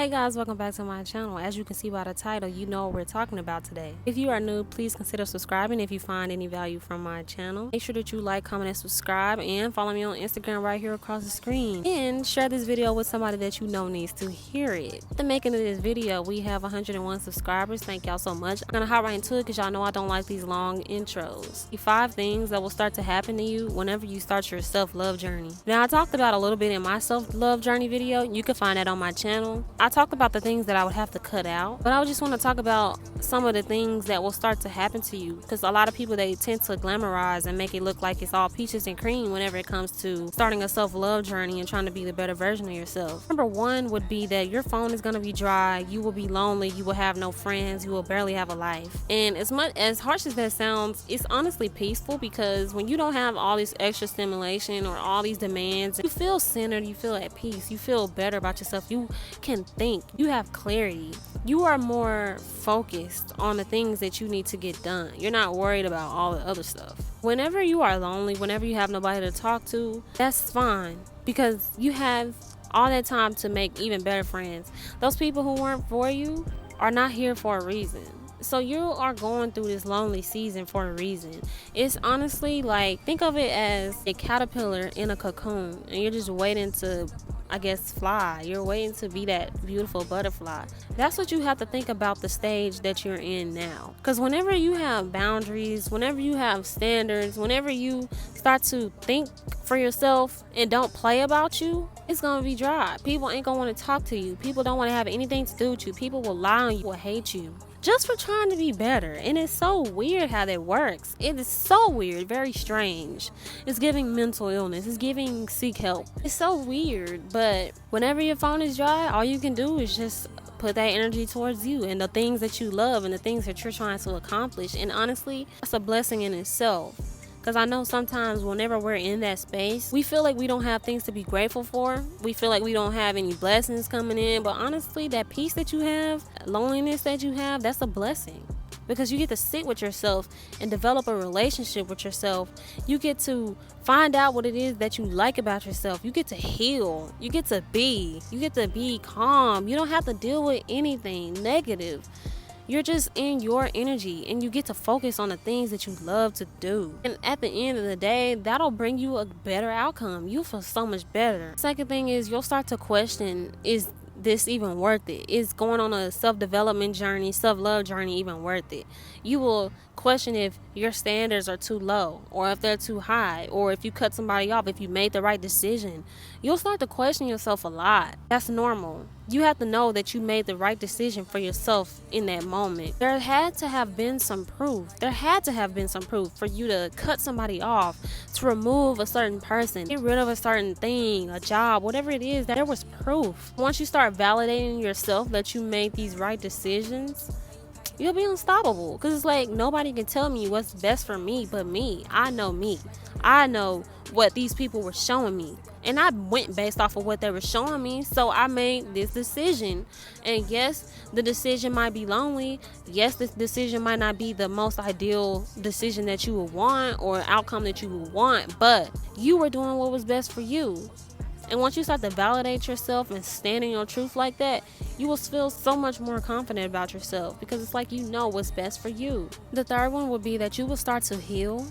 Hey guys, welcome back to my channel. As you can see by the title, you know what we're talking about today. If you are new, please consider subscribing if you find any value from my channel. Make sure that you like, comment, and subscribe, and follow me on Instagram right here across the screen. And share this video with somebody that you know needs to hear it. The making of this video, we have 101 subscribers. Thank y'all so much. I'm gonna hop right into it because y'all know I don't like these long intros. The 5 things that will start to happen to you whenever you start your self-love journey. Now, I talked about a little bit in my self-love journey video. You can find that on my channel. I talked about the things that I would have to cut out, but I just want to talk about some of the things that will start to happen to you, because a lot of people, they tend to glamorize and make it look like it's all peaches and cream whenever it comes to starting a self-love journey and trying to be the better version of yourself. Number one would be that your phone is going to be dry, you will be lonely, you will have no friends, you will barely have a life. And as much as harsh as that sounds, it's honestly peaceful, because when you don't have all this extra stimulation or all these demands, you feel centered, you feel at peace, you feel better about yourself, you can think, you have clarity, you are more focused on the things that you need to get done. You're not worried about all the other stuff. Whenever you are lonely, whenever you have nobody to talk to, that's fine, because you have all that time to make even better friends. Those people who weren't for you are not here for a reason. So you are going through this lonely season for a reason. It's honestly like, think of it as a caterpillar in a cocoon, and you're just waiting to, I guess, fly. You're waiting to be that beautiful butterfly. That's what you have to think about the stage that you're in now. Because whenever you have boundaries, whenever you have standards, whenever you start to think for yourself and don't play about you, it's going to be dry. People ain't going to want to talk to you. People don't want to have anything to do with you. People will lie on you, will hate you, just for trying to be better. And it's so weird how that works. It is so weird, very strange. It's giving mental illness, it's giving seek help. It's so weird. But whenever your phone is dry, all you can do is just put that energy towards you and the things that you love and the things that you're trying to accomplish. And honestly, that's a blessing in itself. Because I know sometimes whenever we're in that space, we feel like we don't have things to be grateful for. We feel like we don't have any blessings coming in. But honestly, that peace that you have, that loneliness that you have, that's a blessing. Because you get to sit with yourself and develop a relationship with yourself. You get to find out what it is that you like about yourself. You get to heal. You get to be calm. You don't have to deal with anything negative. You're just in your energy, and you get to focus on the things that you love to do. And at the end of the day, that'll bring you a better outcome. You'll feel so much better. Second thing is, you'll start to question, is this even worth it? Is going on a self-development journey, self-love journey even worth it? You will question if your standards are too low, or if they're too high, or if you cut somebody off, if you made the right decision. You'll start to question yourself a lot. That's normal. You have to know that you made the right decision for yourself in that moment. There had to have been some proof. There had to have been some proof for you to cut somebody off, to remove a certain person, get rid of a certain thing, a job, whatever it is. There was proof. Once you start validating yourself that you made these right decisions, you'll be unstoppable. Because it's like, nobody can tell me what's best for me but me. I know me. I know what these people were showing me, and I went based off of what they were showing me. So I made this decision. And yes, the decision might be lonely. Yes, this decision might not be the most ideal decision that you would want, or outcome that you would want, but you were doing what was best for you. And once you start to validate yourself and stand in your truth like that, you will feel so much more confident about yourself, because it's like, you know what's best for you. The third one would be that you will start to heal.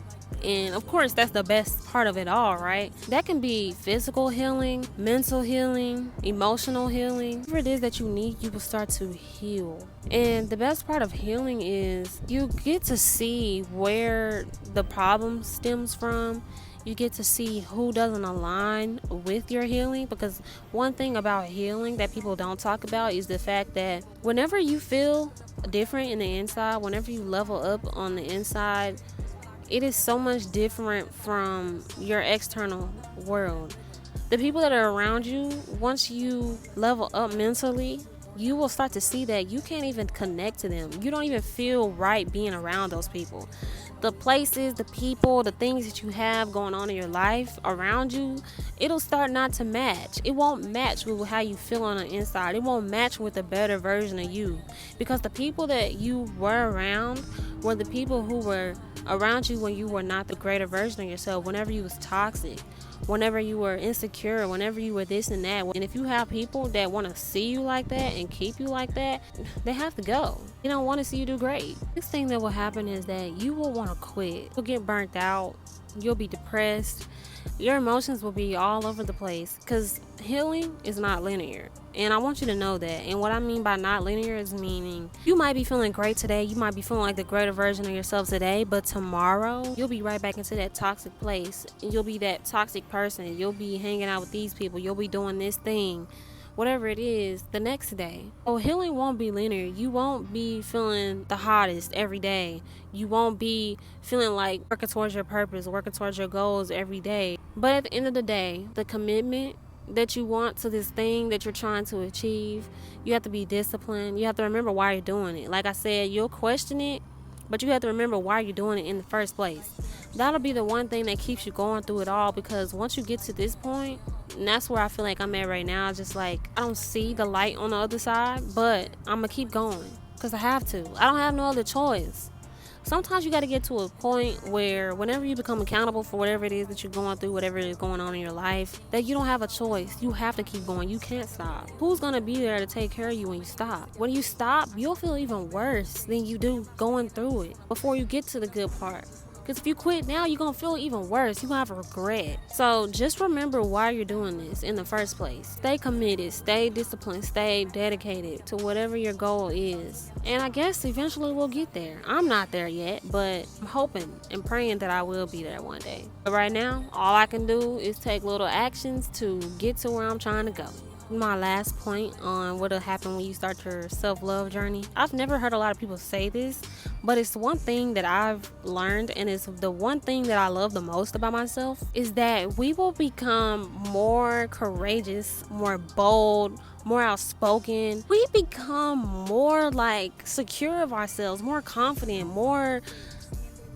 And of course, that's the best part of it all, right? That can be physical healing, mental healing, emotional healing. Whatever it is that you need, you will start to heal. And the best part of healing is you get to see where the problem stems from. You get to see who doesn't align with your healing. Because one thing about healing that people don't talk about is the fact that whenever you feel different in the inside, whenever you level up on the inside, it is so much different from your external world. The people that are around you, once you level up mentally, you will start to see that you can't even connect to them. You don't even feel right being around those people. The places, the people, the things that you have going on in your life around you, it'll start not to match. It won't match with how you feel on the inside. It won't match with a better version of you. Because the people that you were around were the people who were around you when you were not the greater version of yourself, whenever you was toxic, whenever you were insecure, whenever you were this and that. And if you have people that want to see you like that and keep you like that, they have to go. They don't want to see you do great. Next thing that will happen is that you will want to quit. You'll get burnt out. You'll be depressed. Your emotions will be all over the place, because healing is not linear. And I want you to know that. And what I mean by not linear is meaning you might be feeling great today. You might be feeling like the greater version of yourself today. But tomorrow, you'll be right back into that toxic place. And you'll be that toxic person. You'll be hanging out with these people. You'll be doing this thing, whatever it is, the next day. Oh, healing won't be linear. You won't be feeling the hottest every day. You won't be feeling like working towards your purpose, working towards your goals every day. But at the end of the day, the commitment that you want to this thing that you're trying to achieve, you have to be disciplined. You have to remember why you're doing it. Like I said, you'll question it, but you have to remember why you're doing it in the first place. That'll be the one thing that keeps you going through it all, because once you get to this point, and that's where I feel like I'm at right now, just like I don't see the light on the other side, but I'm gonna keep going because I have to. I don't have no other choice. Sometimes you got to get to a point where whenever you become accountable for whatever it is that you're going through, whatever is going on in your life, that you don't have a choice. You have to keep going. You can't stop. Who's going to be there to take care of you when you stop? When you stop, you'll feel even worse than you do going through it before you get to the good part. Because if you quit now, you're going to feel even worse. You're going to have regret. So just remember why you're doing this in the first place. Stay committed, stay disciplined, stay dedicated to whatever your goal is. And I guess eventually we'll get there. I'm not there yet, but I'm hoping and praying that I will be there one day. But right now, all I can do is take little actions to get to where I'm trying to go. My last point on what'll happen when you start your self-love journey. I've never heard a lot of people say this, but it's one thing that I've learned, and it's the one thing that I love the most about myself, is that we will become more courageous, more bold, more outspoken. We become more like secure of ourselves, more confident, more,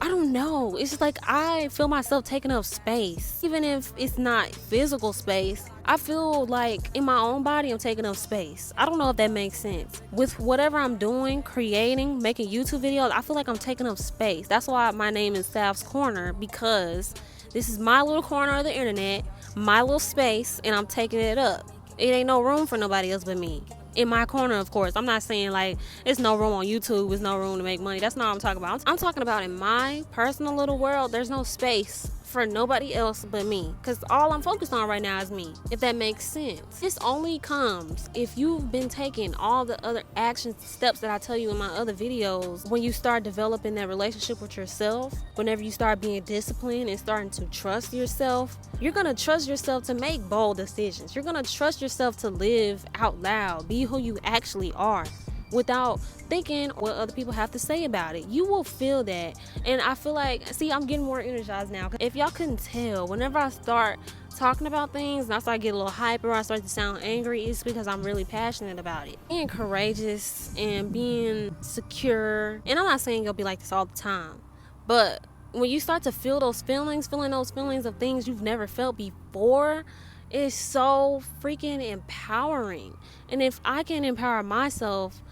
I don't know. It's just like I feel myself taking up space. Even if it's not physical space, I feel like in my own body I'm taking up space. I don't know if that makes sense. With whatever I'm doing, creating, making YouTube videos, I feel like I'm taking up space. That's why my name is Sav's Corner, because this is my little corner of the internet, my little space, and I'm taking it up. It ain't no room for nobody else but me. In my corner, of course. I'm not saying like it's no room on YouTube, there's no room to make money. That's not what I'm talking about. I'm talking about in my personal little world, there's no space for nobody else but me, because all I'm focused on right now is me, if that makes sense. This only comes if you've been taking all the other action steps that I tell you in my other videos. When you start developing that relationship with yourself, whenever you start being disciplined and starting to trust yourself, you're gonna trust yourself to make bold decisions. You're gonna trust yourself to live out loud, be who you actually are, without thinking what other people have to say about it. You will feel that. And I feel like, see, I'm getting more energized now. If y'all couldn't tell, whenever I start talking about things and I start getting a little hyper, or I start to sound angry, it's because I'm really passionate about it. Being courageous and being secure, and I'm not saying you'll be like this all the time, but when you start to feel those feelings, feeling those feelings of things you've never felt before, it's so freaking empowering. And if I can empower myself,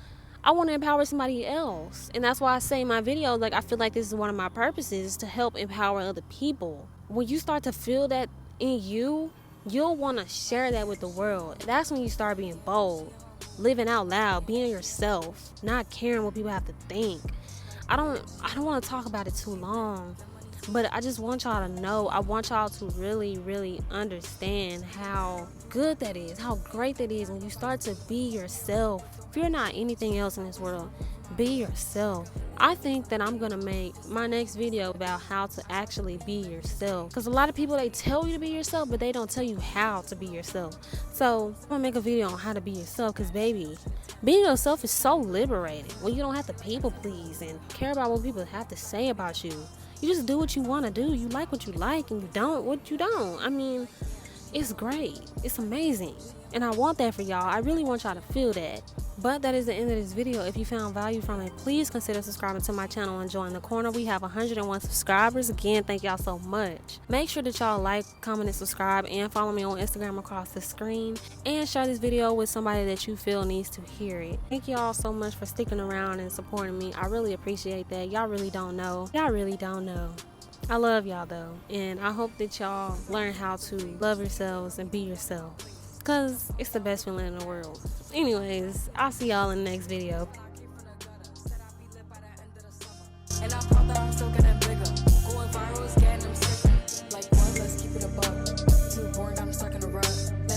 I want to empower somebody else. And that's why I say in my video, like, I feel like this is one of my purposes, to help empower other people. When you start to feel that in you, you'll want to share that with the world. That's when you start being bold, living out loud, being yourself, not caring what people have to think. I don't want to talk about it too long, but I just want y'all to know, I want y'all to really, really understand how good that is, how great that is when you start to be yourself. If you're not anything else in this world, be yourself. I think that I'm gonna make my next video about how to actually be yourself, because a lot of people, they tell you to be yourself, but they don't tell you how to be yourself. So I'm gonna make a video on how to be yourself, because baby, being yourself is so liberating when you don't have to people please and care about what people have to say about you. You just do what you want to do. You like what you like, and you don't what you don't. I mean, it's great. It's amazing. And I want that for y'all. I really want y'all to feel that. But that is the end of this video. If you found value from it, please consider subscribing to my channel and join the corner. We have 101 subscribers. Again, thank y'all so much. Make sure that y'all like, comment, and subscribe, and follow me on Instagram across the screen, and share this video with somebody that you feel needs to hear it. Thank y'all so much for sticking around and supporting me. I really appreciate that. Y'all really don't know. Y'all really don't know. I love y'all though, and I hope that y'all learn how to love yourselves and be yourself, because it's the best feeling in the world. Anyways, I'll see y'all in the next video.